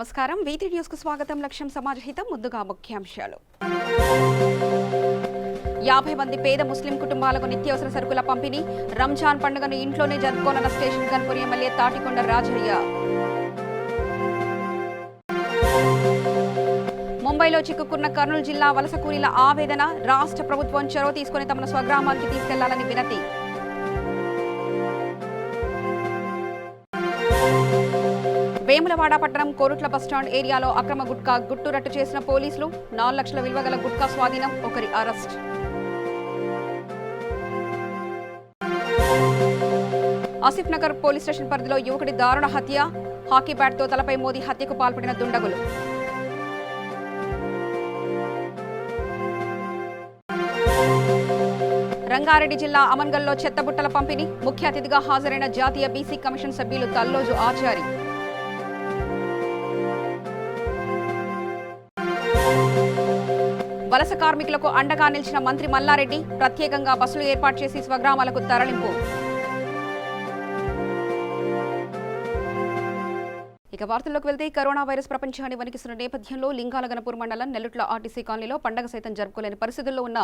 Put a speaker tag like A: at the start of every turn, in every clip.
A: నమస్కారం V3 news కు స్వాగతం. లక్ష్యం సమాజహితం. ముందుగా ముఖ్యాంశాలు. 50 మంది పేద ముస్లిం కుటుంబాలకు నిత్యావసర సరుకుల పంపిణీ. రంజాన్ పండుగను ఇంట్లోనే జరుపుకోవాలన్న స్టేషన్ గన్పూర్ ఎమ్మెల్యే తాటికొండ రాజయ్య. ముంబైలో చిక్కుకున్న కర్నూలు జిల్లా వలస కూలీల ఆవేదన. రాష్ట్ర ప్రభుత్వం చొరవ తీసుకుని తమను స్వగ్రామానికి తీసుకెళ్లాలని వినతి. వేములవాడ పట్టణం కోరుట్ల బస్టాండ్ ఏరియాలో అక్రమ గుట్కా గుట్టురట్టు చేసిన పోలీసులు. 4 లక్షల విలువ గల గుట్కా స్వాధీనం. ఒకరి arrest. Asif Nagar police station పరిధిలో యువకుడి దారుణ హత్య. హాకీ బ్యాట్తో తలపై మోదీ హత్యకు పాల్పడిన దుండగులు. రంగారెడ్డి జిల్లా అమన్గల్లో చెత్తబుట్టల పంపిణీ. ముఖ్య అతిథిగా హాజరైన జాతీయ బీసీ కమిషన్ సభ్యులు తల్లోజు ఆచారి. వలస కార్మికులకు అండగా నిలిచిన మంత్రి మల్లారెడ్డి. ప్రత్యేకంగా బస్సులు ఏర్పాటు చేసి స్వగ్రామాలకు తరలింపు. ఇక వార్తల్లోకి వెళ్తే కరోనా వైరస్ ప్రపంచాన్ని వణికిస్తున్న నేపథ్యంలో లింగాల గణపూర్ మండలం నెల్లుట్ల ఆర్టీసీ కాలనీలో పండగ సైతం జరుపుకోలేని పరిస్థితుల్లో ఉన్న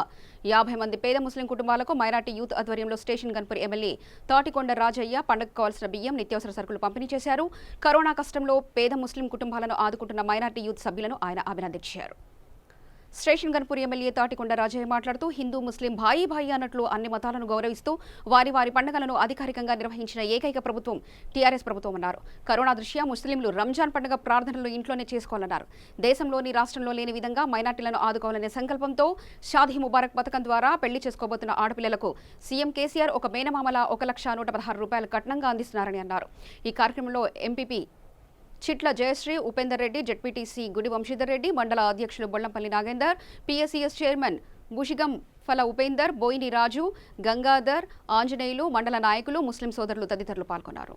A: 50 మంది పేద ముస్లిం కుటుంబాలకు మైనార్టీ యూత్ ఆధ్వర్యంలో స్టేషన్ గన్పూర్ ఎమ్మెల్యే తాటికొండ రాజయ్య పండగకు కావాల్సిన బియ్యం, నిత్యావసర సరుకులు పంపిణీ చేశారు. కరోనా కష్టంలో పేద ముస్లిం కుటుంబాలను ఆదుకుంటున్న మైనార్టీ యూత్ సభ్యులను ఆయన అభినందించారు. స్టేషన్ గన్పూర్ ఎమ్మెల్యే తాటికొండ రాజయ్య మాట్లాడుతూ హిందూ ముస్లిం భాయి భాయి అన్నట్లు అన్ని మతాలను గౌరవిస్తూ వారి వారి పండుగలను అధికారికంగా నిర్వహించిన ఏకైక ప్రభుత్వం టీఆర్ఎస్ ప్రభుత్వం అన్నారు. కరోనా దృష్ట్యా ముస్లింలు రంజాన్ పండుగ ప్రార్థనలు ఇంట్లోనే చేసుకోవాలన్నారు. దేశంలోని రాష్ట్రంలో లేని విధంగా మైనార్టీలను ఆదుకోవాలనే సంకల్పంతో షాదీ ముబారక్ పథకం ద్వారా పెళ్లి చేసుకోబోతున్న ఆడపిల్లలకు సీఎం కేసీఆర్ ఒక మేనమామల 1,116 రూపాయలు కట్నంగా అందిస్తున్నారని అన్నారు. ఈ కార్యక్రమంలో ఎంపీపీ చిట్ల జయశ్రీ, ఉపేందర్ రెడ్డి, జెడ్పీటీసీ గుడి వంశీధర్ రెడ్డి, మండల అధ్యక్షులు బొల్లంపల్లి నాగేందర్, పీఎస్సీఎస్ చైర్మన్ బుషిగం ఫల ఉపేందర్, బోయిని రాజు, గంగాధర్, ఆంజనేయులు, మండల నాయకులు, ముస్లిం సోదరులు తదితరులు పాల్గొన్నారు.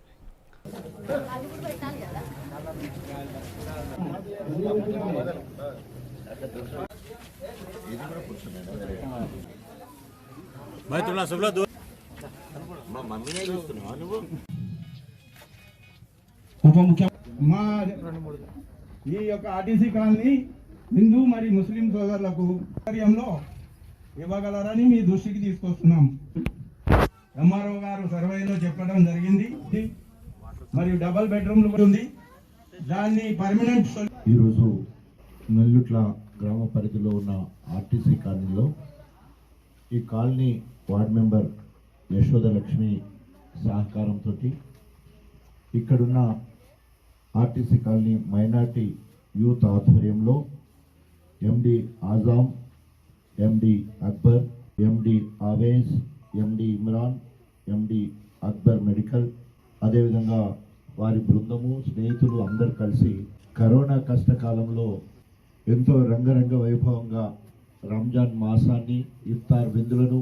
B: ఈ యొక్క ఆర్టీసీ కాలనీ హిందూ మరియు ముస్లిం సోదరులకు కార్యంలో ఇవ్వగలరని మీ దృష్టికి తీసుకొస్తున్నాం. ఎంఆర్ఓ గారు సర్వేలో చెప్పడం జరిగింది. మరియు డబల్ బెడ్రూమ్లు కూడా ఉంది. దాన్ని పర్మనెంట్.
C: ఈరోజు నెల్లుట్ల గ్రామ పరిధిలో ఉన్న ఆర్టీసీ కాలనీలో ఈ కాలనీ వార్డ్ మెంబర్ యశోదలక్ష్మి సహకారంతో ఇక్కడున్న ఆర్టీసీ కాలనీ మైనార్టీ యూత్ ఆధ్వర్యంలో ఎండి ఆజాం, ఎండి అక్బర్, ఎండి ఆవేజ్, ఎండి ఇమ్రాన్, ఎండి అక్బర్ మెడికల్, అదేవిధంగా వారి బృందము, స్నేహితులు అందరూ కలిసి కరోనా కష్టకాలంలో ఎంతో రంగరంగ వైభవంగా రంజాన్ మాసాన్ని, ఇఫ్తార్ విందులను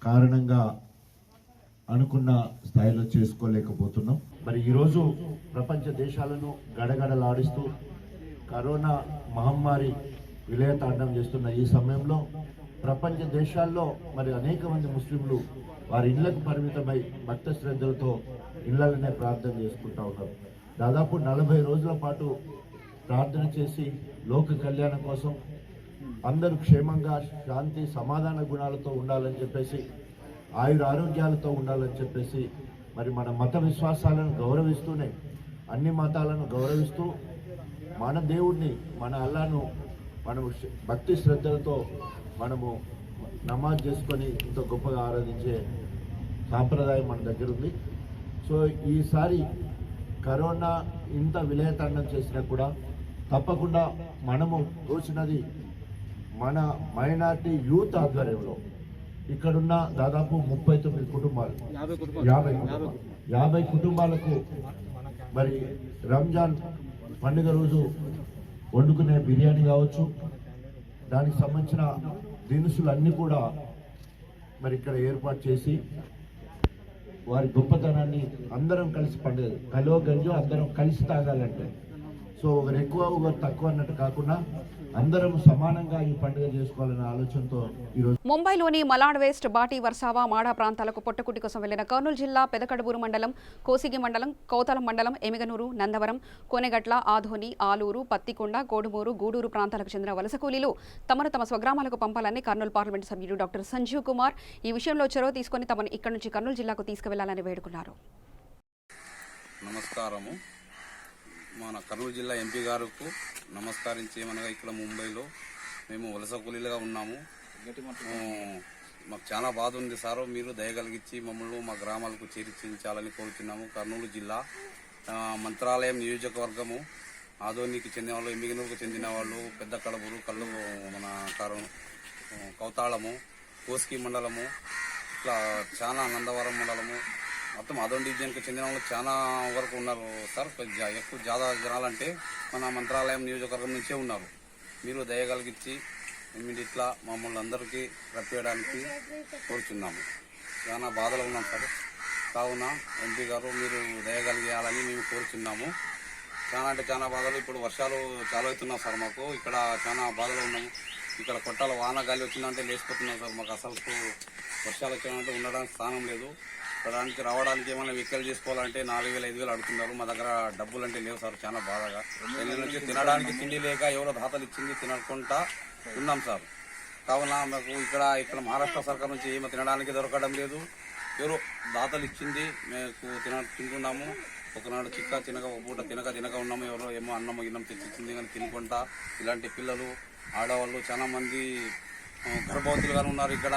C: కారణంగా అనుకున్న స్థాయిలో చేసుకోలేకపోతున్నాం. మరి ఈరోజు ప్రపంచ దేశాలను గడగడలాడిస్తూ కరోనా మహమ్మారి విలయతాండం చేస్తున్న ఈ సమయంలో ప్రపంచ దేశాల్లో మరి అనేక మంది ముస్లింలు వారి ఇళ్లకు పరిమితమై భక్త శ్రద్ధలతో ఇళ్లలోనే ప్రార్థన చేసుకుంటూ ఉన్నారు. దాదాపు 40 రోజుల పాటు ప్రార్థన చేసి లోక కళ్యాణం కోసం అందరూ క్షేమంగా, శాంతి, సమాధాన గుణాలతో ఉండాలని చెప్పేసి, ఆయుర ఆరోగ్యాలతో ఉండాలని చెప్పేసి, మరి మన మత విశ్వాసాలను గౌరవిస్తూనే అన్ని మతాలను గౌరవిస్తూ మన దేవుణ్ణి, మన అల్లాను మనము భక్తి శ్రద్ధలతో మనము నమాజ్ చేసుకొని ఎంతో గొప్పగా ఆరాధించే సాంప్రదాయం మన దగ్గర ఉంది. సో ఈసారి కరోనా ఇంత విలయతాండం చేసినా కూడా తప్పకుండా మనము తోచినది మన మైనార్టీ యూత్ ఆధ్వర్యంలో ఇక్కడున్న దాదాపు 39 కుటుంబాలు, 50 కుటుంబాలకు మరి రంజాన్ పండుగ రోజు వండుకునే బిర్యానీ కావచ్చు, దానికి సంబంధించిన దినుసులు అన్నీ కూడా మరి ఇక్కడ ఏర్పాటు చేసి వారి గొప్పతనాన్ని అందరం కలిసి పండుగ కలో గంజో అందరం కలిసి తాగాలంటే, సో ఒకరు ఎక్కువ ఒకరు తక్కువ అన్నట్టు కాకుండా అందరం సమానంగా ఈ పండుగ చేసుకోవాలనే ఆలోచనతో ఈరోజు
A: ముంబైలోని మలాడ్ వెస్ట్, బాటి, వర్సావా, మాడా ప్రాంతాలకు పొట్టకుటి కోసం వెళ్లిన కర్నూలు జిల్లా పెదకడుబూరు మండలం, కోసిగి మండలం, కౌతలం మండలం, ఎమిగనూరు, నందవరం, కోనెగట్ల, ఆధోని, ఆలూరు, పత్తికొండ, కోడుమూరు, గూడూరు ప్రాంతాలకు చెందిన వలస కూలీలు తమను తమ స్వగ్రామాలకు పంపాలని కర్నూలు పార్లమెంటు సభ్యుడు డాక్టర్ సంజీవ్ కుమార్ ఈ విషయంలో చొరవ తీసుకుని తమను ఇక్కడి నుంచి కర్నూలు జిల్లాకు తీసుకువెళ్లాలని వేడుకున్నారు.
D: నమస్కారము. మన కర్నూలు జిల్లా ఎంపీ గారికి నమస్కరించేమనగా ఇక్కడ ముంబైలో మేము వలస కూలీలుగా ఉన్నాము. మాకు చాలా బాధ ఉంది సార్. మీరు దయగలిగించి మమ్మల్ని మా గ్రామాలకు చేర్చించాలని కోరుతున్నాము. కర్నూలు జిల్లా మంత్రాలయం నియోజకవర్గము, ఆదోనికి చెందిన వాళ్ళు, ఎమ్మిగనూరుకు చెందిన వాళ్ళు, పెద్ద కడబూరు, కళ్ళు మన కౌతాళము, కోస్కి మండలము, ఇట్లా చాలా నందవరం మండలము, మొత్తం అదోన్ డివిజన్కి చెందిన వాళ్ళు చాలా వరకు ఉన్నారు సార్. ఎక్కువ జనాలంటే మన మంత్రాలయం నియోజకవర్గం నుంచే ఉన్నారు. మీరు దయగలిగించి ఇట్లా మమ్మల్ని అందరికీ రప్పియడానికి కోరుచున్నాము. చాలా బాధలో ఉన్నాం సార్. కావున ఎంపీ గారు మీరు దయగలిగేయాలని మేము కోరుచున్నాము. చాలా అంటే చాలా బాధలు. ఇప్పుడు వర్షాలు చాలా అవుతున్నాయి సార్. మాకు ఇక్కడ చాలా బాధలో ఉన్నాము. ఇక్కడ కొట్టాల వాన గాలి వచ్చిందంటే లేచిపోతున్నాం సార్. మాకు అసలు వర్షాలు వచ్చిందంటే ఉండడానికి స్థానం లేదు. రావడానికి ఏమైనా వెహికల్ చేసుకోవాలంటే 4,000 5,000 అడుగుతున్నారు. మా దగ్గర డబ్బులు అంటే లేవు సార్. చాలా బాధగా పెళ్లి నుంచి తినడానికి తిండి లేక ఎవరో దాతలు ఇచ్చింది తినకుండా ఉన్నాం సార్. కావున మాకు ఇక్కడ మహారాష్ట్ర సర్కార్ నుంచి ఏమో తినడానికి దొరకడం లేదు. ఎవరో దాతలు ఇచ్చింది మేము తింటున్నాము. ఒకనాడు తినక ఒక పూట తినక ఉన్నాము. ఎవరో ఏమో అన్నం గిన్నం తెచ్చిచ్చింది కానీ తినుకుంటా ఇలాంటి పిల్లలు, ఆడవాళ్ళు చాలా మంది గర్భవతులుగానే ఉన్నారు ఇక్కడ.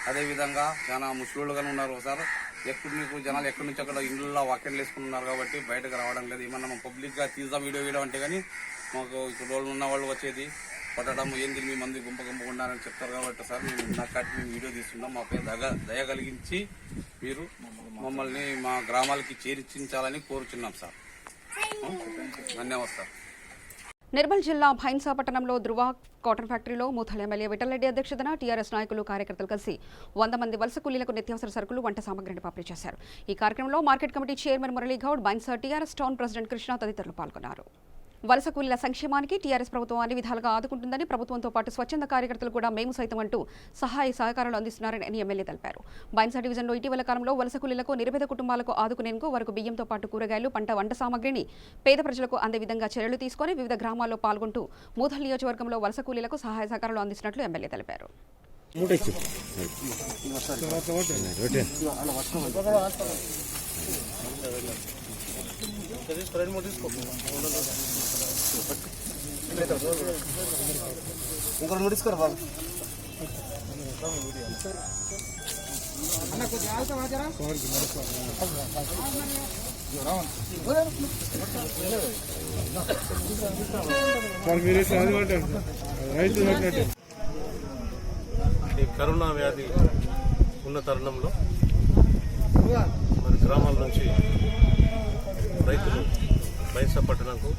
D: అదేవిధంగా చాలా ముస్లింలుగానే ఉన్నారు సార్. మీకు జనాలు ఎక్కడి నుంచి అక్కడ ఇండ్లలో వాక్యాలు వేసుకుంటున్నారు కాబట్టి బయటకు రావడం లేదు. ఏమన్నా పబ్లిక్గా తీద్దాం వీడియో అంటే కానీ మాకు ఇక్కడ రోజులు ఉన్న వాళ్ళు వచ్చేది పట్టడం ఏంది మీ మంది గుంపు ఉండాలని చెప్తారు కాబట్టి సార్ మేము మేము వీడియో తీస్తున్నాం. మా పేరు దయ కలిగించి మీరు మమ్మల్ని మా గ్రామాలకి చేర్చించాలని కోరుచున్నాం సార్. ధన్యవాదాలు సార్.
A: నిర్మల్ జిల్లా భైన్సా పట్టణంలో ధృవ కాటన్ ఫ్యాక్టరీలో ముథల్ ఎమ్మెల్యే విఠలరెడ్డి అధ్యక్షతన టీఆర్ఎస్ నాయకులు, కార్యకర్తలు కలిసి 100 మంది వలస కూలీలకు నిత్యావసర సరుకులు, వంట సామగ్రిని పంపిణీ చేశారు. ఈ కార్యక్రమంలో market committee chairman Murali Goud, Bhainsa TRS town president Krishna తదితరులు పాల్గొన్నారు. వలస కూలీల సంక్షేమానికి టీఆర్ఎస్ ప్రభుత్వం అన్ని విధాలుగా ఆదుకుంటుందని, ప్రభుత్వంతో పాటు స్వచ్ఛంద కార్యకర్తలు కూడా మేము సైతం అంటూ సహాయ సహకారాలు అందిస్తున్నారని ఎమ్మెల్యే తెలిపారు. బైన్సా డివిజన్లో ఇటీవల కాలంలో వలస కూలీలకు, నిరుపేద కుటుంబాలకు ఆదుకునేందుకు వరకు బియ్యంతో పాటు కూరగాయలు, వంట సామగ్రిని పేద ప్రజలకు అందే విధంగా చర్యలు తీసుకుని వివిధ గ్రామాల్లో పాల్గొంటూ మూధల్ నియోజకవర్గంలో వలస కూలీలకు సహాయ సహకారాలు అందిస్తున్నట్లు ఎమ్మెల్యే తెలిపారు.
E: ఇంకో నోటీస్ కర్ బాబు
F: ఈ కరోనా వ్యాధి ఉన్న తరుణంలో మన గ్రామాల నుంచి రైతులు బైన్సా పట్టణంకు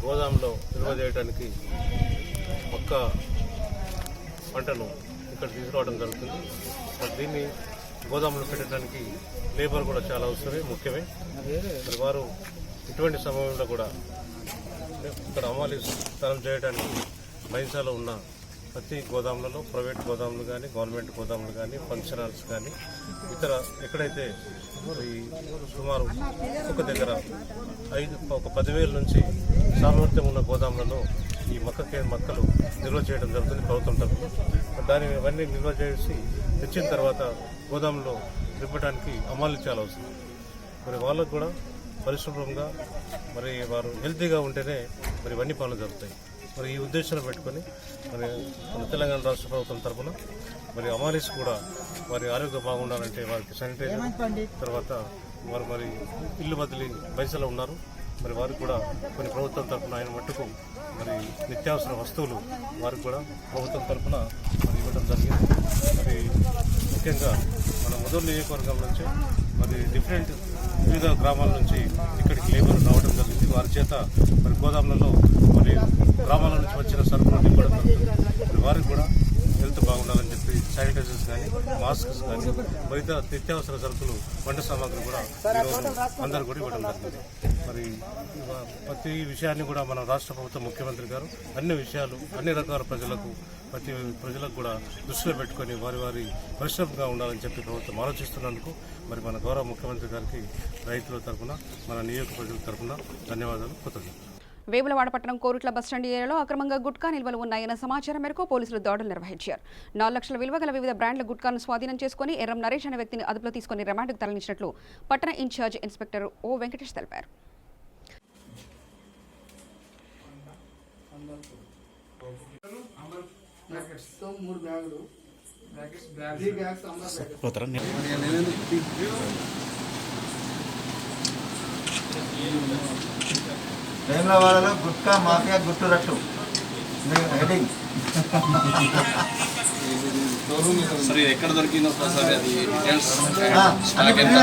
F: గోదాంలో నిల్వ చేయడానికి ఒక్క పంటను ఇక్కడ తీసుకురావడం జరుగుతుంది. దీన్ని గోదాంలో పెట్టడానికి లేబర్ కూడా చాలా అవసరమే, ముఖ్యమే. మరి వారు ఇటువంటి సమయంలో కూడా ఇక్కడ అమలు స్థలం చేయడానికి బైన్సాలో ఉన్న ప్రతి గోదాములలో, ప్రైవేట్ గోదాములు కానీ, గవర్నమెంట్ గోదాములు కానీ, ఫంక్షన్ హాల్స్ కానీ, ఇతర ఎక్కడైతే ఈ సుమారు ఒక దగ్గర 10,000 నుంచి సామర్థ్యం ఉన్న గోదాములలో ఈ మొక్కలు నిల్వ చేయడం జరుగుతుంది ప్రభుత్వం తరఫున. ఇవన్నీ నిల్వ చేసి తెచ్చిన తర్వాత గోదాములో నింపడానికి అమలు చాలా అవసరం. మరి వాళ్ళకు కూడా పరిశుభ్రంగా మరి వారు హెల్తీగా ఉంటేనే మరి ఇవన్నీ పనులు జరుగుతాయి. మరి ఈ ఉద్దేశాన్ని పెట్టుకొని మన తెలంగాణ రాష్ట్ర ప్రభుత్వం తరఫున మరి అమాలీస్ కూడా వారి ఆరోగ్యం బాగుండాలంటే వారికి శానిటైజర్, తర్వాత వారు మరి ఇల్లు బదిలీ బైన్సాలో ఉన్నారు. మరి వారికి కూడా కొన్ని ప్రభుత్వం తరఫున ఆయన మట్టుకు మరి నిత్యావసర వస్తువులు వారికి కూడా ప్రభుత్వం తరఫున మరి ఇవ్వడం జరిగింది. మరి ముఖ్యంగా మన ముదల్ నియోజకవర్గం నుంచి మరి వివిధ గ్రామాల నుంచి ఇక్కడికి లేబర్ రావడం జరిగింది. వారి చేత మరి గోదాములలో మరి గ్రామాల నుంచి వచ్చిన సరుకులు నింపడం జరుగుతుంది. మరి వారికి కూడా హెల్త్ బాగుండాలని చెప్పి శానిటైజర్స్ కానీ మాస్క్స్ కానీ మిగతా నిత్యావసర సరుకులు వంట సామాగ్రి కూడా ఈరోజు అందరూ కూడా ఇవ్వడం జరిగింది. మరి ప్రతి విషయాన్ని కూడా మన రాష్ట్ర ప్రభుత్వ ముఖ్యమంత్రి గారు అన్ని విషయాలు అన్ని రకాల ప్రతి ప్రజలకు కూడా దృష్టిలో పెట్టుకొని వారి పరిశ్రమగా ఉండాలని చెప్పి ప్రభుత్వం ఆలోచిస్తున్నందుకు మరి మన గౌరవ ముఖ్యమంత్రి గారికి రైతుల తరఫున మన నియోజక ప్రజల తరఫున ధన్యవాదాలు, కృతజ్ఞతలు.
A: వేములవాడ పట్టణం కోరుట్ల బస్టాండ్ ఏరియాలో అక్రమంగా గుట్కా నిల్వలు ఉన్నాయన్న సమాచారం మేరకు పోలీసులు దాడులు నిర్వహించారు. 4 లక్షల విలువ గల వివిధ బ్రాండ్ల గుట్కాను స్వాధీనం చేసుకుని ఎర్రం నరేష్ అనే వ్యక్తిని అదుపులో తీసుకుని రిమాండ్కు తరలించినట్లు పట్టణ ఇన్ఛార్జ్ ఇన్స్పెక్టర్ ఓ వెంకటేష్ తెలిపారు.
E: వేములవాడలో గుట్కా మాఫియా గుట్టురట్టు హెడింగ్.
D: సరే ఎక్కడ దొరికిందో సార్ అది details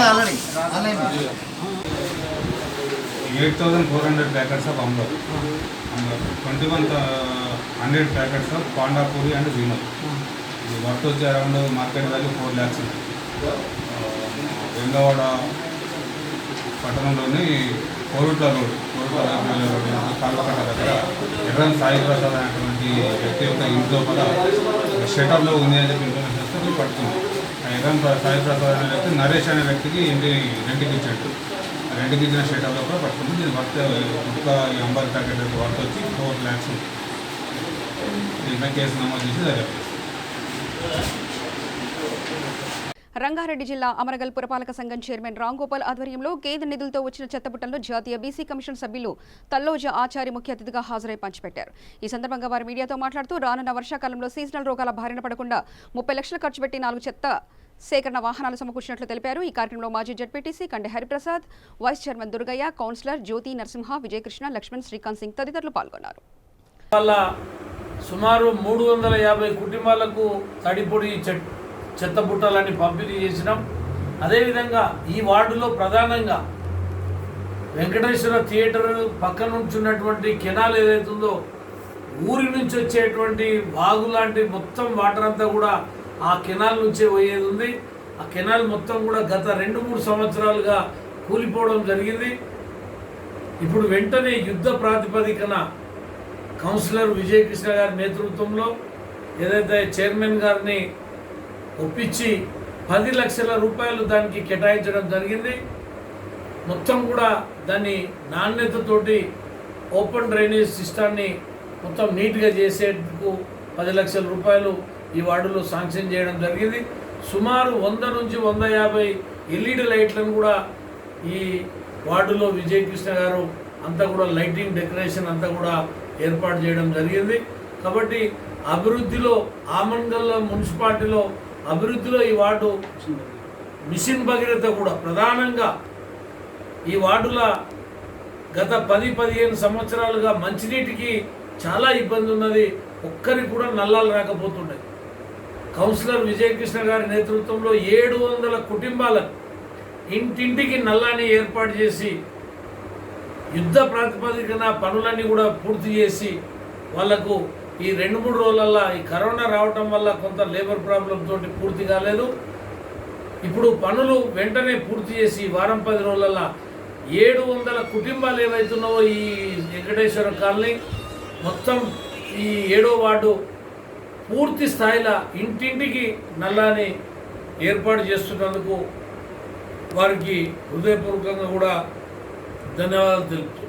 E: already online
G: 8,400 packets of Amrit, 2,100 packets of Pandapuri and Vinod. ఇది వర్త్ వచ్చి around market value 4 lakhs. Vemulawada పట్టణంలోని కోరుట్ల రోడ్ కాల్వకట్ట దగ్గర ఎర్రం సాయి ప్రసాద్ అనేటువంటి వ్యక్తి యొక్క ఇంటి లోపల షటర్లో ఉంది అని చెప్పి ఇన్ఫర్మేషన్ వస్తే మీరు పట్టుకుంది. ఎర్రం సాయి ప్రసాద్ అనే వ్యక్తి నరేష్ అనే వ్యక్తికి ఇంటి రెంట్కి ఇచ్చాడు. రెంట్కి ఇచ్చిన షటర్లో కూడా పట్టుకుంది. దీని వర్త్ ఒక 80 ప్యాకెట్ వర్త్ వచ్చి 4 lakhs. దీనిపై కేసు నమోదు చేసి దర్యాప్తు.
A: రంగారెడ్డి జిల్లా అమరగల్ పురపాలక సంఘం చైర్మన్ రాంగోపాల్ ఆధ్వర్యంలో కేంద్ర నిధులతో వచ్చిన చెత్తబుట్టలను జాతీయ బీసీ కమిషన్ సభ్యులు తల్లోజ ఆచారి ముఖ్య అతిథిగా హాజరై పంచిపెట్టారు. ఈ సందర్భంగా వారు మీడియాతో మాట్లాడుతూ రానున్న వర్షాకాలంలో సీజనల్ రోగాల బారిన పడకుండా 30 లక్షలు ఖర్చు పెట్టి 4 చెత్త సేకరణ వాహనాలు సమకూర్చినట్లు తెలిపారు. ఈ కార్యక్రమంలో మాజీ ZPTC Kande Hariprasad, vice chairman Durgaiah, councillor Jyothi Narasimha, Vijayakrishna, Lakshman, Srikanth Singh తదితరులు పాల్గొన్నారు.
H: సుమారు 350 కుటుంబాలకు తడిపొడి చెత్త బుట్టలని పంపిణీ చేసినాం. అదేవిధంగా ఈ వార్డులో ప్రధానంగా వెంకటేశ్వర థియేటర్ పక్క నుంచి ఉన్నటువంటి కెనాల్ ఏదైతుందో ఊరి నుంచి వచ్చేటువంటి వాగు లాంటి మొత్తం వాటర్ అంతా కూడా ఆ కెనాల్ నుంచే పోయేది ఉంది. ఆ కెనాల్ మొత్తం కూడా గత 2-3 సంవత్సరాలుగా కూలిపోవడం జరిగింది. ఇప్పుడు వెంటనే యుద్ధ ప్రాతిపదికన కౌన్సిలర్ విజయకృష్ణ గారి నేతృత్వంలో ఏదైతే చైర్మన్ గారిని ఒప్పించి 10 లక్షల రూపాయలు దానికి కేటాయించడం జరిగింది. మొత్తం కూడా దాన్ని నాణ్యతతోటి ఓపెన్ డ్రైనేజ్ సిస్టాన్ని మొత్తం నీట్గా చేసేందుకు 10 లక్షల రూపాయలు ఈ వార్డులో శాంక్షన్ చేయడం జరిగింది. సుమారు 100 నుంచి 150 LED లైట్లను కూడా ఈ వార్డులో విజయకృష్ణ గారు అంతా కూడా లైటింగ్ డెకరేషన్ అంతా కూడా ఏర్పాటు చేయడం జరిగింది. కాబట్టి అభివృద్ధిలో ఆమన్గల్ మున్సిపాలిటీలో అభివృద్ధిలో ఈ వార్డు మిషన్ భగీరథ కూడా ప్రధానంగా ఈ వార్డుల గత 10-15 సంవత్సరాలుగా మంచినీటికి చాలా ఇబ్బంది ఉన్నది. ఒక్కరికి కూడా నల్లాలు రాకపోతుండే. కౌన్సిలర్ విజయకృష్ణ గారి నేతృత్వంలో 700 కుటుంబాలకు ఇంటింటికి నల్లాని ఏర్పాటు చేసి యుద్ధ ప్రాతిపదికన పనులన్నీ కూడా పూర్తి చేసి వాళ్లకు ఈ 2-3 రోజులల్లో ఈ కరోనా రావటం వల్ల కొంత లేబర్ ప్రాబ్లం తోటి పూర్తి కాలేదు. ఇప్పుడు పనులు వెంటనే పూర్తి చేసి వారం 10 రోజులల్లో 700 కుటుంబాలు ఏవైతున్నావో ఈ వెంకటేశ్వర కాలనీ మొత్తం ఈ 7వ వార్డు పూర్తి స్థాయిలో ఇంటింటికి నల్లాని ఏర్పాటు చేస్తున్నందుకు వారికి హృదయపూర్వకంగా కూడా ధన్యవాదాలు తెలుపుతున్నాను.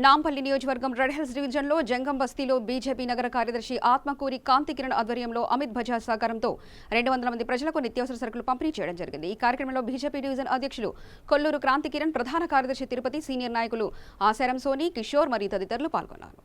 A: నాంపల్లి నియోజకవర్గం రెడ్ హిల్స్ డివిజన్లో జంగం బస్తీలో బీజేపీ నగర కార్యదర్శి ఆత్మకూరి కాంతి కిరణ్ ఆధ్వర్యంలో అమిత్ బజాజ్ సహకారంతో 200 మంది ప్రజలకు నిత్యావసర సరుకులు పంపిణీ చేయడం జరిగింది. ఈ కార్యక్రమంలో బీజేపీ డివిజన్ అధ్యక్షులు కొల్లూరు క్రాంతి కిరణ్, ప్రధాన కార్యదర్శి తిరుపతి, సీనియర్ నాయకులు ఆశారం సోని, కిషోర్ మరియు తదితరులు పాల్గొన్నారు.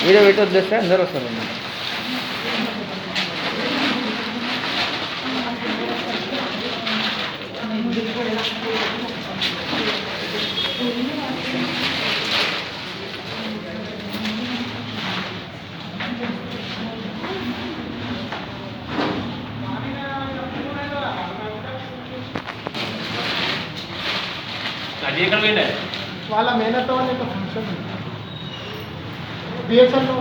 I: వీడియో పెట్టి వదిలేస్తే అందరూ వస్తారు.
E: వాళ్ళ మేనత్త వాళ్ళ యొక్క ఫంక్షన్ బిఎస్ఎన్లో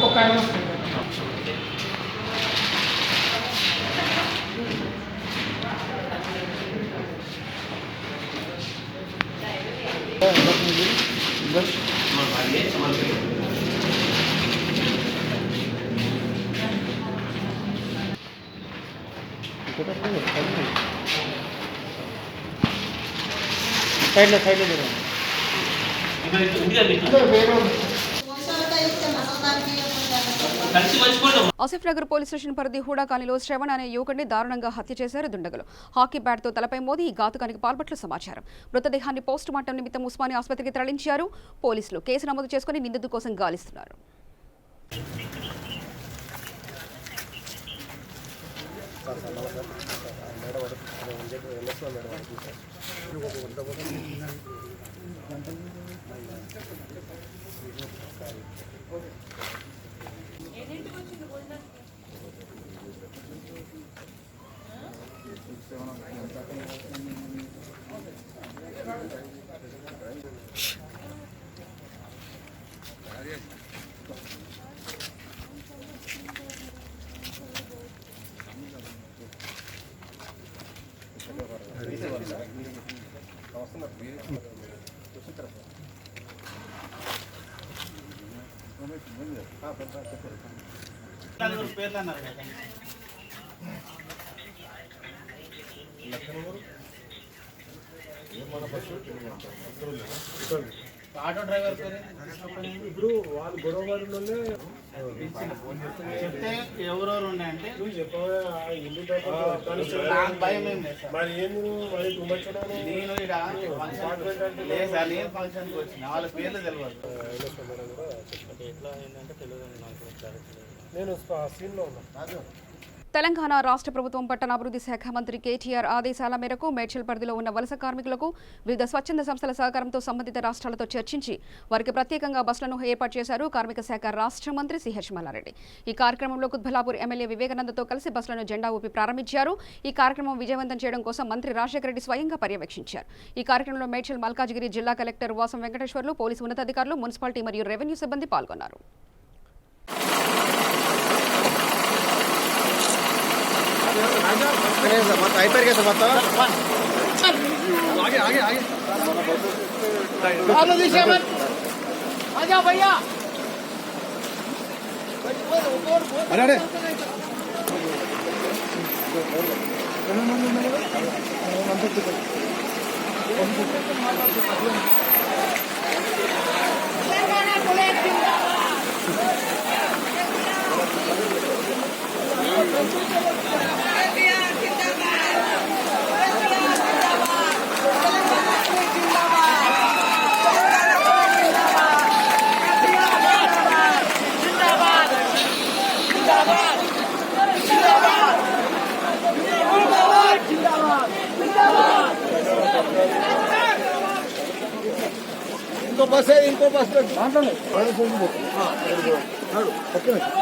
E: ఒక ఆయన వస్తుంది.
I: సైడ్లో
A: ఆసిఫ్ నగర్ పోలీస్ స్టేషన్ పరిధి హూడా కాలనీలో శ్రవణ్ అనే యువకుడిని దారుణంగా హత్య చేశారు దుండగులు. హాకీ బ్యాట్తో తలపై మోది ఈ ఘాతుకానికి పాల్పట్లు సమాచారం. మృతదేహాన్ని పోస్ట్ మార్టం నిమిత్తం ఉస్మానియా ఆసుపత్రికి తరలించారు. పోలీసులు కేసు నమోదు చేసుకుని నిందితుడి కోసం గాలిస్తున్నారు.
E: ఆటో డ్రైవర్ ఇప్పుడు వాళ్ళు గొడవలోనే చెప్తే ఎవరెవరు ఉన్నాయంటే నాకు భయం ఏం లేదు సార్. నేను లేదు సార్, నేను ఫంక్షన్కి వచ్చిన వాళ్ళ పేర్లు తెలియదు. నేను సీన్లో ఉన్నాను.
A: తెలంగాణ రాష్ట్ర ప్రభుత్వం పట్టణాభివృద్ధి శాఖ మంత్రి కేటీఆర్ ఆదేశాల మేరకు మేడ్చల్ పరిధిలో ఉన్న వలస కార్మికులకు వివిధ స్వచ్ఛంద సంస్థల సహకారంతో సంబంధిత రాష్ట్రాలతో చర్చించి వారికి ప్రత్యేకంగా బస్సులను ఏర్పాటు చేశారు కార్మిక శాఖ రాష్ట్ర మంత్రి సిహెచ్ మల్లారెడ్డి. ఈ కార్యక్రమంలో కుత్బలాపూర్ ఎమ్మెల్యే వివేకానందతో కలిసి బస్సులను జెండా ఊపి ప్రారంభించారు. ఈ కార్యక్రమం విజయవంతం చేయడం కోసం మంత్రి రాజశేఖర రెడ్డి స్వయంగా పర్యవేక్షించారు. ఈ కార్యక్రమంలో మేడ్చల్ మల్కాజిగిరి జిల్లా కలెక్టర్ వాసం వెంకటేశ్వర్లు, పోలీసు ఉన్నతాధికారులు, మున్సిపాలిటీ మరియు రెవెన్యూ సిబ్బంది పాల్గొన్నారు.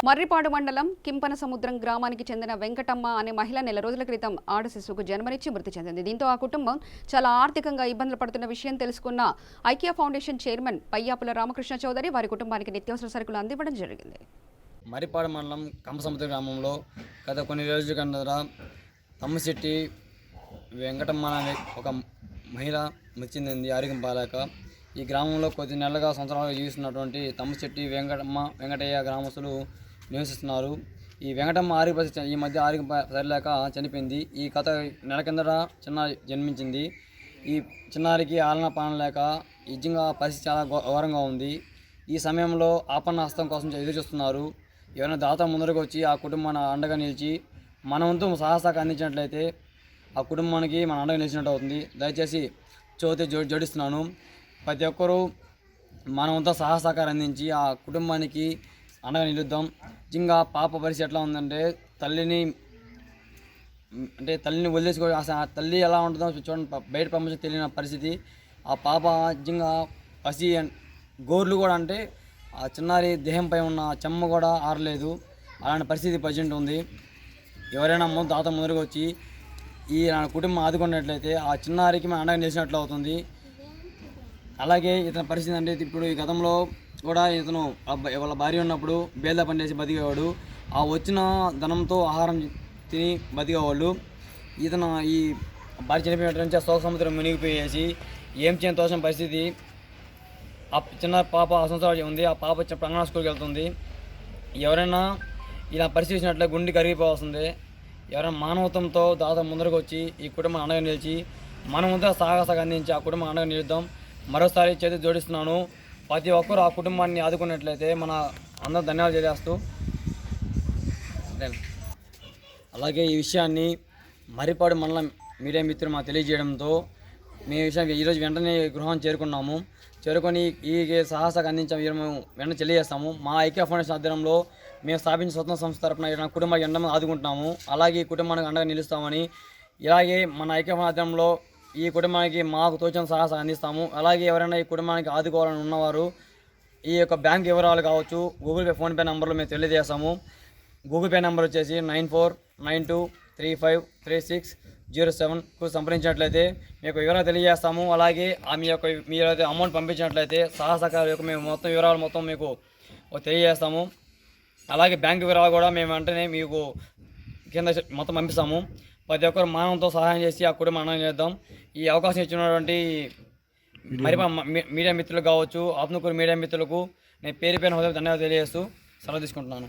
A: మర్రిపాడు మండలం కింపన సముద్రం గ్రామానికి చెందిన వెంకటమ్మ అనే మహిళ నెల రోజుల క్రితం ఆడ శిశువుకు జన్మనిచ్చి మృతి చెందింది. దీంతో ఆ కుటుంబం చాలా ఆర్థికంగా ఇబ్బందులు పడుతున్న విషయం తెలుసుకున్న ఐక్య ఫౌండేషన్ చైర్మన్ పయ్యాపుల రామకృష్ణ చౌదరి వారి కుటుంబానికి నిత్యావసర సరుకులు అందివ్వడం జరిగింది.
I: మర్రిపాడు మండలం కంపసముద్ర గ్రామంలో గత కొన్ని రోజుల కిందట తమ్మిశెట్టి వెంకటమ్మ అనే ఒక మహిళ మృతి చెందింది ఆరోగ్యం బాలేక. ఈ గ్రామంలో కొద్ది నెలలుగా సంవత్సరాలుగా జీవిస్తున్నటువంటి తమ్మిశెట్టి వెంకటయ్య గ్రామస్తులు నివసిస్తున్నారు. ఈ వెంకటమ్మ ఆరోగ్య పరిస్థితి ఈ మధ్య ఆరోగ్యం సరిలేక చనిపోయింది. ఈ కథ నెల కిందట చిన్నారి జన్మించింది. ఈ చిన్నారికి ఆలన పాలన లేక నిజంగా పరిస్థితి చాలా ఘోరంగా ఉంది. ఈ సమయంలో ఆపన్న హస్తం కోసం ఎదురు చూస్తున్నారు. ఎవరైనా దాత ముందరకు వచ్చి ఆ కుటుంబాన్ని అండగా నిలిచి మన వంతు సహాయక అందించినట్లయితే ఆ కుటుంబానికి మన అండగా నిలిచినట్టు అవుతుంది. దయచేసి చోతి జోడిస్తున్నాను. ప్రతి ఒక్కరూ మన వంతు సహాయకారం అందించి ఆ కుటుంబానికి అండగా నిలుద్దాం. నిజంగా పాప పరిస్థితి ఎట్లా ఉందంటే తల్లిని వదిలేసుకో తల్లి ఎలా ఉంటుందో చూడండి, బయట ప్రపంచం తెలియని పరిస్థితి. ఆ పాప నిజంగా పసి గోర్లు కూడా అంటే ఆ చిన్నారి దేహంపై ఉన్న చెమ్మ కూడా ఆరలేదు. అలాంటి పరిస్థితి ప్రజెంట్ ఉంది. ఎవరైనా దాత ముందరకు వచ్చి ఈ కుటుంబం ఆదుకున్నట్లయితే ఆ చిన్నారికి మనం అండగా నిలిచినట్లు అవుతుంది. అలాగే ఇతని పరిస్థితి అంటే ఇప్పుడు ఈ గతంలో కూడా ఇతను వాళ్ళ భార్య ఉన్నప్పుడు బేల్దా పని చేసి బతికేవాడు. ఆ వచ్చిన ధనంతో ఆహారం తిని బతికేవాళ్ళు. ఇతను ఈ భార్య చనిపోయినట్టు నుంచి శోక సముద్రం మునిగిపోయేసి ఏం చేయని తోసిన పరిస్థితి. ఆ చిన్న పాప సంవత్సరాలు ఉంది. ఆ పాప ప్రాంగణ స్కూల్కి వెళ్తుంది. ఎవరైనా ఇలా పరిస్థితి వచ్చినట్లే గుండె కరిగిపోవాల్సిందే. ఎవరైనా మానవత్వంతో దాదాపు ముందరకు వచ్చి ఈ కుటుంబం అండగా నిలిచి మనమంతా సాహసంగా అందించి ఆ కుటుంబం అండగా నిలుద్దాం. మరోసారి చేతి జోడిస్తున్నాను. ప్రతి ఒక్కరూ ఆ కుటుంబాన్ని ఆదుకున్నట్లయితే మన అందరూ ధన్యవాదాలు తెలియజేస్తూ, అలాగే ఈ విషయాన్ని మరిపాడు మండలం మీడియా మిత్రులు మాకు తెలియజేయడంతో మేము విషయం ఈరోజు వెంటనే గృహం చేరుకున్నాము. చేరుకొని ఈ సాహసంగా అందించాము. మేము వెంటనే తెలియజేస్తాము. మా ఐక్య ఫౌండేషన్ ఆధ్వర్యంలో మేము స్థాపించిన స్వతంత్ర సంస్థ తరపున కుటుంబానికి ఎండమంది ఆదుకుంటున్నాము. అలాగే ఈ కుటుంబానికి అండగా నిలుస్తామని, ఇలాగే మన ఐక్య ఆధ్వర్యంలో ఈ కుటుంబానికి మాకు తోచిన సహాయం అందిస్తాము. అలాగే ఎవరైనా ఈ కుటుంబానికి ఆదుకోవాలని ఉన్నవారు ఈ యొక్క బ్యాంక్ వివరాలు కావచ్చు, గూగుల్ పే, ఫోన్పే నెంబర్లు మేము తెలియజేస్తాము. గూగుల్ పే నెంబర్ వచ్చేసి 9492353607కు సంప్రదించినట్లయితే మీకు వివరాలు తెలియజేస్తాము. అలాగే మీరు అయితే అమౌంట్ పంపించినట్లయితే సహాయకాల యొక్క మేము మొత్తం వివరాలు మొత్తం మీకు తెలియజేస్తాము. అలాగే బ్యాంక్ వివరాలు కూడా మేము వెంటనే మీకు కింద మొత్తం పంపిస్తాము. ప్రతి ఒక్కరు మానవంతో సహాయం చేసి ఆ కుటుంబం అన్నం చేద్దాం. ఈ అవకాశం ఇచ్చినటువంటి మీడియా మిత్రులు కావచ్చు, ఆత్మకూరు మీడియా మిత్రులకు నేను పేరు హృదయ ధన్యవాదాలు తెలియజేస్తూ సెలవు తీసుకుంటున్నాను.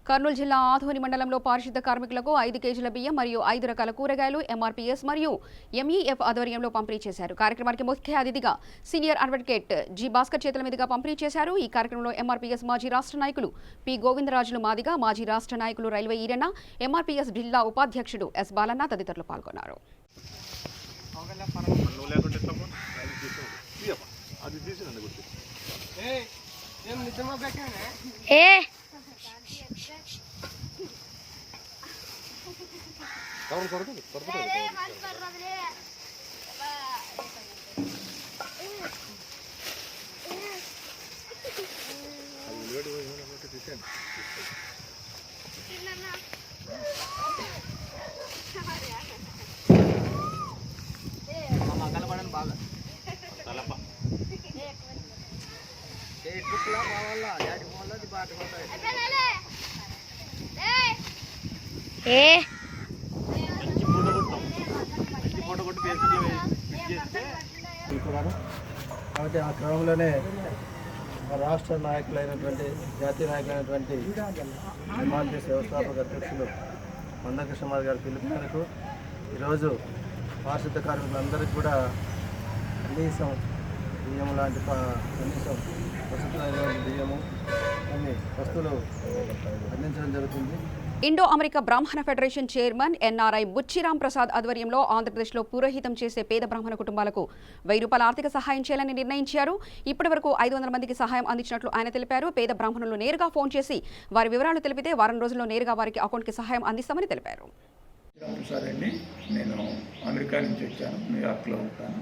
A: కర్నూలు జిల్లా ఆధోని మండలంలో పారిశుద్ధ కార్మికులకు 5 కేజీల బియ్యం మరియు 5 రకాల కూరగాయలు ఎంఆర్పీఎస్ మరియు ఎంఈఎఫ్ ఆధ్వర్యంలో పంపిణీ చేశారు. కార్యక్రమానికి ముఖ్య అతిథిగా సీనియర్ అడ్వకేట్ జి భాస్కర్ చేతుల మీదుగా పంపిణీ చేశారు. ఈ కార్యక్రమంలో ఎంఆర్పీఎస్ మాజీ రాష్ట్ర నాయకులు పి గోవిందరాజులు మాదిగా, మాజీ రాష్ట్ర నాయకులు రైల్వే ఈరన్న, ఎంఆర్పీఎస్ జిల్లా ఉపాధ్యక్షుడు ఎస్ బాలన్న తదితరులు పాల్గొన్నారు.
E: కాబట్టి ఆ క్రమంలోనే రాష్ట్ర నాయకులైనటువంటి జాతీయ నాయకులైనటువంటి ఎంఆర్పీఎస్ వ్యవస్థాపక అధ్యక్షులు మందకృష్ణమార్ గారి పిలుపు మేరకు ఈరోజు పారిశుద్ధ కార్మికులందరికీ కూడా కనీసం బియ్యం లాంటి కనీసం వసతులైన బియ్యము కొన్ని వస్తువులు అందించడం జరుగుతుంది.
A: ఇండో అమెరికా బ్రాహ్మణ federation chairman NRI Buchiram Prasad ఆధ్వర్యంలో ఆంధ్రప్రదేశ్లో పురోహితం చేసే పేద బ్రాహ్మణ కుటుంబాలకు ₹1000 ఆర్థిక సహాయం చేయాలని నిర్ణయించారు. ఇప్పటివరకు 500 మందికి సహాయం అందించినట్లు ఆయన తెలిపారు. పేద బ్రాహ్మణులు నేరుగా ఫోన్ చేసి వారి వివరాలు తెలిపితే వారం రోజుల్లో నేరుగా వారికి అకౌంట్కి సహాయం అందిస్తామని తెలిపారు.
J: ప్రసాద్ అండి, నేను అమెరికా నుంచి వచ్చాను, న్యూయార్క్లో ఉంటాను.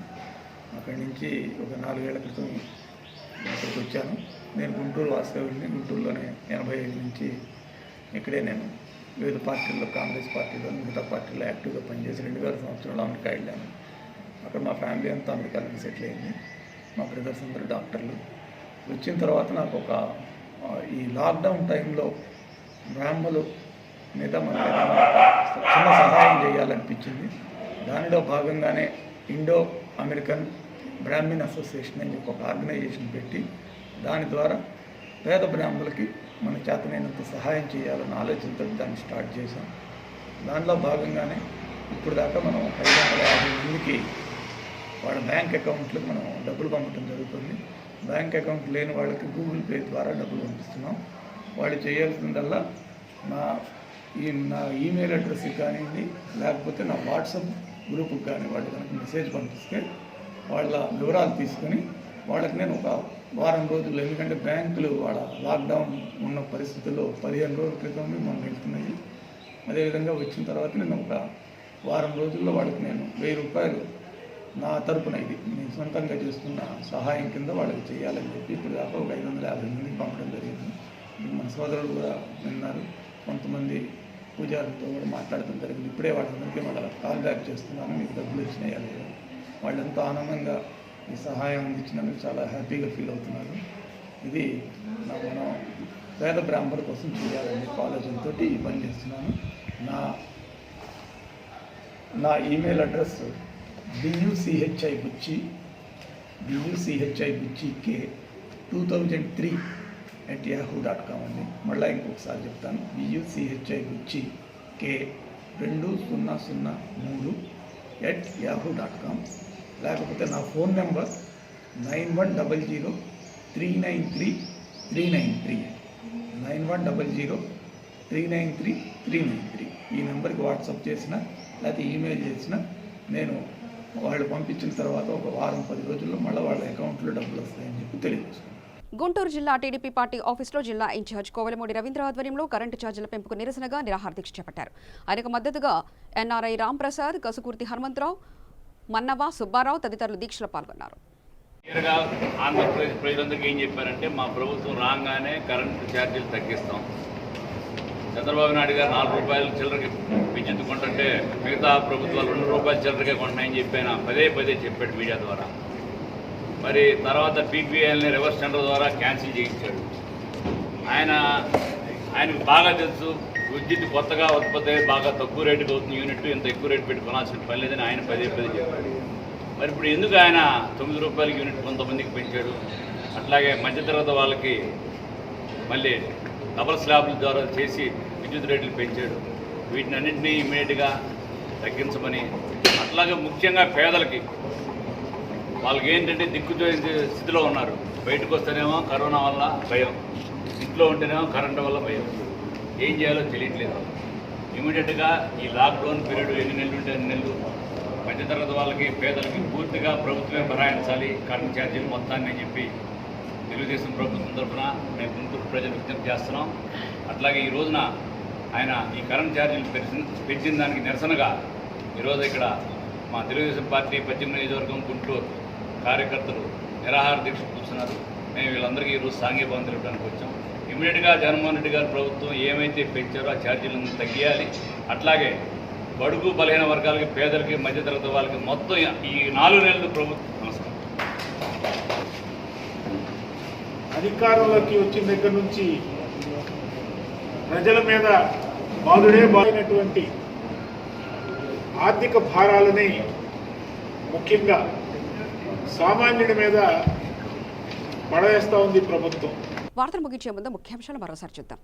J: అక్కడి నుంచి ఒక 4 ఏళ్ల క్రితం ఇక్కడికి వచ్చాను. నేను గుంటూరు వాస్తవ్యుడిని. గుంటూరులోనే 85 నుంచి ఇక్కడే నేను వివిధ పార్టీల్లో, కాంగ్రెస్ పార్టీలో, మిగతా పార్టీలో యాక్టివ్గా పనిచేసి 2000 సంవత్సరంలో అమెరికా వెళ్ళాను. అక్కడ మా ఫ్యామిలీ అంతా అమెరికాలో సెటిల్ అయింది. మా బ్రదర్స్ అందరూ డాక్టర్లు. వచ్చిన తర్వాత నాకు ఒక ఈ లాక్డౌన్ టైంలో బ్రాహ్మణులు మీద మనకు చిన్న సహాయం చేయాలనిపించింది. దానిలో భాగంగానే ఇండో అమెరికన్ బ్రాహ్మిన్ అసోసియేషన్ అని చెప్పి ఒక ఆర్గనైజేషన్ పెట్టి దాని ద్వారా పేద బ్రాహ్మణులకి మన చేతనైనంత సహాయం చేయాలన్న ఆలోచనతో దాన్ని స్టార్ట్ చేశాం. దానిలో భాగంగానే ఇప్పుడు దాకా మనం 550 మందికి వాళ్ళ బ్యాంక్ అకౌంట్లకు మనం డబ్బులు పంపడం జరుగుతుంది. బ్యాంక్ అకౌంట్ లేని వాళ్ళకి గూగుల్ పే ద్వారా డబ్బులు పంపిస్తున్నాం. వాళ్ళు చేయాల్సిందల్లా నా ఈమెయిల్ అడ్రస్కి కానివ్వండి, లేకపోతే నా వాట్సాప్ గ్రూప్కి కానీ వాళ్ళు కనుక మెసేజ్ పంపిస్తే వాళ్ళ వివరాలు తీసుకొని వాళ్ళకి నేను ఒక వారం రోజులు, ఎందుకంటే బ్యాంకులు వాళ్ళ లాక్డౌన్ ఉన్న పరిస్థితుల్లో 15 రోజుల క్రితం మనం వెళ్తున్నాయి. అదేవిధంగా వచ్చిన తర్వాత నేను ఒక వారం రోజుల్లో వాళ్ళకి నేను 1000 రూపాయలు నా తరపున, ఇది నేను సొంతంగా చేస్తున్న సహాయం కింద వాళ్ళకి చేయాలని చెప్పి ఇప్పుడు దాకా ఒక 550 మందికి పంపడం జరిగింది. మన సోదరులు కూడా విన్నారు, కొంతమంది పూజారులతో కూడా మాట్లాడటం జరిగింది. ఇప్పుడే వాళ్ళందరికీ వాళ్ళ కాల్ బ్యాక్ చేస్తున్నాను, మీకు డబ్బులు వచ్చినాయా లేదా. వాళ్ళు ఎంతో ఆనందంగా ఈ సహాయం అందించినందుకు చాలా హ్యాపీగా ఫీల్ అవుతున్నారు. ఇది మనం పేద బ్రాహ్మణుల కోసం చేయాలని ఆలోచనతో ఈ పని చేస్తున్నాను. నా ఈమెయిల్ అడ్రస్ buchibuchik2003@yahoo.com అండి. మళ్ళీ ఇంకొకసారి చెప్తాను, buchibuchik2003@yahoo.com. లేకపోతే నా ఫోన్ నెంబర్ 9100393393 9100393393. ఈ నెంబర్కి వాట్సాప్ చేసిన లేకపోతే ఈమెయిల్ చేసిన నేను వాళ్ళు పంపించిన తర్వాత ఒక వారం 10 రోజుల్లో మళ్ళీ వాళ్ళ అకౌంట్లో డబ్బులు వస్తాయని చెప్పి తెలియజేస్తున్నాను.
A: గుంటూరు జిల్లా టీడీపీ పార్టీ ఆఫీసులో జిల్లా ఇన్ఛార్జ్ కోవెలమూడి రవీంద్ర ఆధ్వర్యంలో కరెంటు ఛార్జీల పెంపుకు నిరసనగా నిరాహార దీక్ష చేపట్టారు. ఆయనకు మద్దతుగా ఎన్ఆర్ఐ రాంప్రసాద్, కసుకుర్తి హనుమంతరావు, మన్నవ, సుబ్బారావు తదితరులు దీక్షలో పాల్గొన్నారు.
K: ఆంధ్రప్రదేశ్ ప్రజలందరికీ ఏం చెప్పారంటే, మా ప్రభుత్వం రాగానే కరెంటు ఛార్జీలు తగ్గిస్తాం. చంద్రబాబు నాయుడు గారు 4 రూపాయలు చిల్లరకి విద్యుత్ కొంటుంటే మిగతా ప్రభుత్వాలు 2 రూపాయలు చిల్లరకే కొంటున్నాయని చెప్పాను పదే చెప్పాడు మీడియా ద్వారా. మరి తర్వాత పీపీఎల్ని రివర్స్ టెండర్ ద్వారా క్యాన్సిల్ చేయించాడు. ఆయనకు బాగా తెలుసు విద్యుత్ కొత్తగా ఉత్పత్తి బాగా తక్కువ రేటుకి అవుతుంది యూనిట్, ఇంత ఎక్కువ రేటు పెట్టి కొనాల్సిన పని లేదని ఆయన పదే చెప్పాడు. మరి ఇప్పుడు ఎందుకు ఆయన 9 రూపాయలకి యూనిట్ కొంతమందికి పెంచాడు? అట్లాగే మధ్యతరగతి వాళ్ళకి మళ్ళీ డబల్ స్లాబ్ల ద్వారా చేసి విద్యుత్ రేట్లు పెంచాడు. వీటిని అన్నింటినీ ఇమీడియట్గా తగ్గించమని, అట్లాగే ముఖ్యంగా పేదలకి వాళ్ళకి ఏంటంటే దిక్కుతోచని స్థితిలో ఉన్నారు. బయటకు వస్తేనేమో కరోనా వల్ల భయం, ఇంట్లో ఉంటేనేమో కరెంటు వల్ల భయం, ఏం చేయాలో తెలియట్లేదు. ఇమీడియట్గా ఈ లాక్డౌన్ పీరియడ్ ఎన్ని నెలలు ఉంటే అన్ని నెలలు మధ్యతరగతి వాళ్ళకి పేదలకి పూర్తిగా ప్రభుత్వమే భరాయించాలి కరెంట్ ఛార్జీలు మొత్తాన్ని అని చెప్పి తెలుగుదేశం ప్రభుత్వం తరఫున మేము గుంటూరు ప్రజలు విజ్ఞప్తి చేస్తున్నాం. అట్లాగే ఈ రోజున ఆయన ఈ కరెంట్ ఛార్జీలు పెంచిన దానికి నిరసనగా ఈరోజు ఇక్కడ మా తెలుగుదేశం పార్టీ 18 నియోజకవర్గం గుంటూరు కార్యకర్తలు నిరాహార దీక్ష కూర్చున్నారు. మేము వీళ్ళందరికీ ఈరోజు సాంఘీభావం తెలపడానికి వచ్చాం. ఇమీడియట్గా జగన్మోహన్ రెడ్డి గారి ప్రభుత్వం ఏమైతే పెంచారో ఆ ఛార్జీలను తగ్గియాలి. అట్లాగే బడుగు బలహీన వర్గాలకి, పేదలకి, మధ్యతరగతి వాళ్ళకి మొత్తం ఈ 4 నెలలు ప్రభుత్వం. నమస్కారం.
L: అధికారంలోకి వచ్చిన దగ్గర నుంచి ప్రజల మీద బాధుడే బాధినటువంటి ఆర్థిక భారాలని ముఖ్యంగా సామాన్యుడి మీద పడవేస్తూ ఉంది ప్రభుత్వం.
A: వార్తలు ముగించే ముందు ముఖ్యాంశాలు మరోసారి చూద్దాం.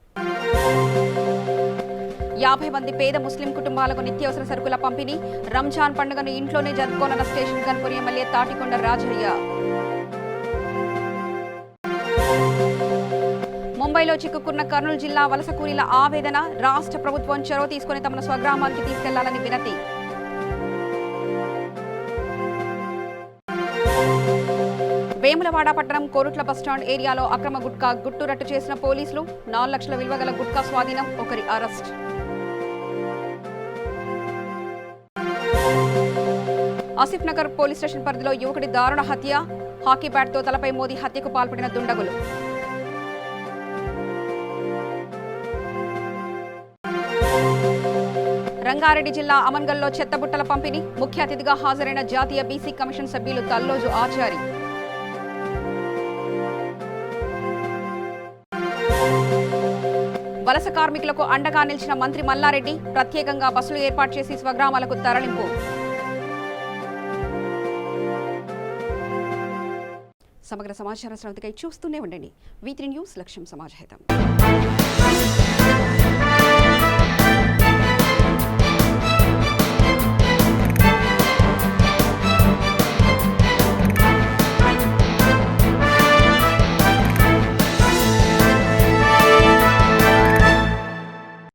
A: 50 మంది పేద ముస్లిం కుటుంబాలకు నిత్యావసర సరుకుల పంపిణీ. రంజాన్ పండుగను ఇంట్లోనే జరుపుకోనున్న స్టేషన్ గన్పూర్ ఎమ్మెల్యే తాటికొండ రాజయ్య. ముంబైలో చిక్కుకున్న కర్నూలు జిల్లా వలస కూలీల ఆవేదన. రాష్ట్ర ప్రభుత్వం చొరవ తీసుకుని తమను స్వగ్రామానికి తీసుకెళ్లాలని వినతి. వేములవాడ పట్టణం కోరుట్ల బస్టాండ్ ఏరియాలో అక్రమ గుట్కా గుట్టురట్టు చేసిన పోలీసులు. 4 లక్షల విలువ గల గుట్కా స్వాధీనం, ఒకరి arrest. Asif Nagar police station పరిధిలో యువకుడి దారుణ హత్య. హాకీ బ్యాట్తో తలపై మోదీ హత్యకు పాల్పడిన దుండగులు. రంగారెడ్డి జిల్లా అమన్గల్లో చెత్తబుట్టల పంపిణీ. ముఖ్య అతిథిగా హాజరైన జాతీయ బీసీ కమిషన్ సభ్యులు తల్లోజు ఆచారి. వలస కార్మికులకు అండగా నిలిచిన మంత్రి మల్లారెడ్డి. ప్రత్యేకంగా బస్సులు ఏర్పాటు చేసి స్వగ్రామాలకు తరలింపు. సమగ్ర సమాచార శ్రవతికై చూస్తూనే ఉండండి. V3 న్యూస్, లక్ష్యం సమాజహితం.